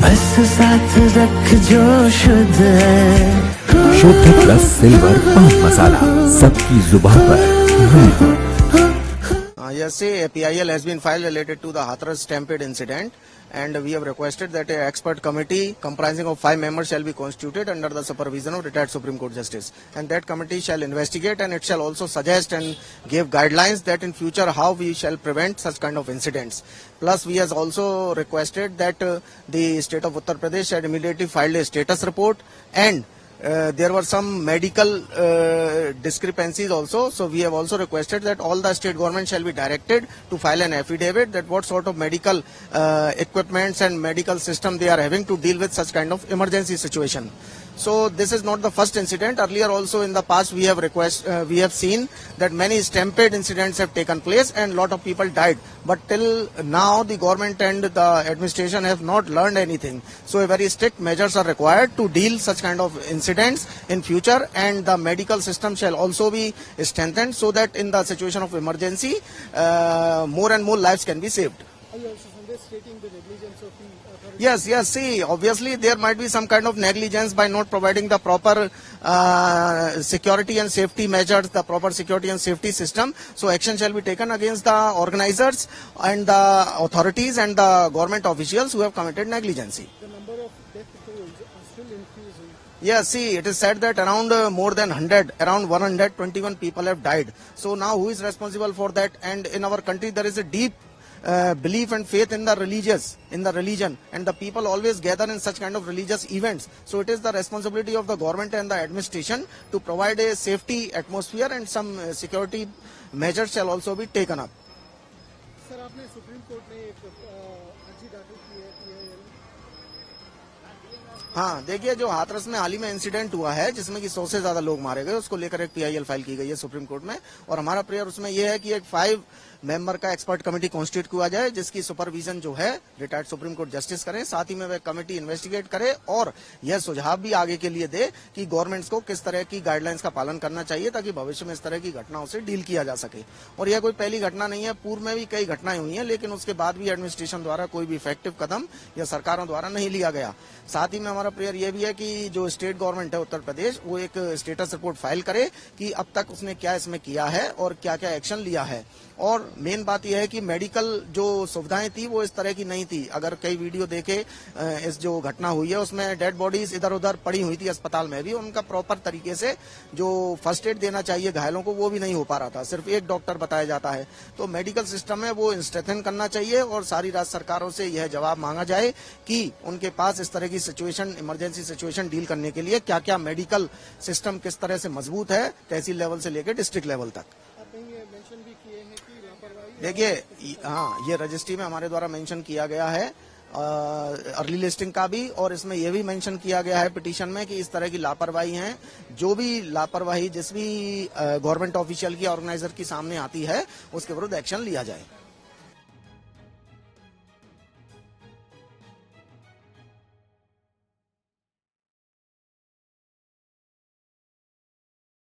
बस साथ रख जो शुद्ध है। शुद्ध प्लस सिल्वर पान मसाला, सबकी जुबान पर। Yes, say PIL has been filed related to the Hathras stampede incident, and we have requested that an expert committee comprising of 5 members shall be constituted under the supervision of retired Supreme Court Justice, and that committee shall investigate and it shall also suggest and give guidelines that in future how we shall prevent such kind of incidents. Plus, we has also requested that the state of Uttar Pradesh had immediately filed a status report, and there were some medical discrepancies also, so we have also requested that all the state government shall be directed to file an affidavit that what sort of medical equipments and medical system they are having to deal with such kind of emergency situation. So this is not the first incident. Earlier also in the past we have seen that many stampede incidents have taken place and lot of people died. But till now the government and the administration have not learned anything. So a very strict measures are required to deal such kind of incidents in future, and the medical system shall also be strengthened so that in the situation of emergency more and more lives can be saved. Are you also stating the negligence of the authorities? Yes. See, obviously there might be some kind of negligence by not providing the proper security and safety measures, the proper security and safety system. So action shall be taken against the organizers and the authorities and the government officials who have committed negligence. The number of death tolls are still increasing. Yes, see, it is said that around more than 100, around 121 people have died. So now who is responsible for that? And in our country there is a deep belief and faith in the religion, and the people always gather in such kind of religious events. So it is the responsibility of the government and the administration to provide a safety atmosphere, and some security measures shall also be taken up. Sir, आपने supreme court में एक अर्जी दाखिल की है PIL। हाँ, देखिए, जो हाथरस में हाल ही में इंसिडेंट हुआ है जिसमें कि 100 से ज्यादा लोग मारे गए, उसको लेकर एक PIL फाइल की गई है सुप्रीम कोर्ट में, और हमारा प्रेयर उसमें यह है कि एक 5 मेंबर का एक्सपर्ट कमेटी कॉन्स्टिट्यूट किया जाए जिसकी सुपरविजन जो है रिटायर्ड सुप्रीम कोर्ट जस्टिस करें। साथ ही में वह कमेटी इन्वेस्टिगेट करे और यह सुझाव भी आगे के लिए दे कि गवर्नमेंट्स को किस तरह की गाइडलाइंस का पालन करना चाहिए ताकि भविष्य में इस तरह की घटनाओं से डील किया जा सके। और यह कोई पहली घटना नहीं है, पूर्व में भी कई घटनाएं हुई हैं, लेकिन उसके बाद भी एडमिनिस्ट्रेशन द्वारा कोई भी इफेक्टिव कदम या सरकारों द्वारा नहीं लिया गया। साथ ही में हमारा प्रेयर यह भी है कि जो स्टेट गवर्नमेंट है उत्तर प्रदेश, वो एक स्टेटस रिपोर्ट फाइल करे कि अब तक उसने क्या इसमें किया है और क्या क्या एक्शन लिया है। और मेन बात यह है कि मेडिकल जो सुविधाएं थी वो इस तरह की नहीं थी। अगर कई वीडियो देखे, इस जो घटना हुई है उसमें डेड बॉडीज इधर उधर पड़ी हुई थी अस्पताल में भी, उनका प्रॉपर तरीके से जो फर्स्ट एड देना चाहिए घायलों को वो भी नहीं हो पा रहा था, सिर्फ एक डॉक्टर बताया जाता है। तो मेडिकल सिस्टम है वो स्ट्रेंथन करना चाहिए और सारी राज्य सरकारों से यह जवाब मांगा जाए कि उनके पास इस तरह की सिचुएशन, इमरजेंसी सिचुएशन डील करने के लिए क्या क्या मेडिकल सिस्टम किस तरह से मजबूत है, तहसील लेवल से लेकर डिस्ट्रिक्ट लेवल तक। देखिए, हाँ, ये रजिस्ट्री में हमारे द्वारा मेंशन किया गया है अर्ली लिस्टिंग का भी, और इसमें यह भी मेंशन किया गया है पिटीशन में कि इस तरह की लापरवाही है, जो भी लापरवाही जिस भी गवर्नमेंट ऑफिशियल की, ऑर्गेनाइजर की सामने आती है उसके विरुद्ध एक्शन लिया जाए।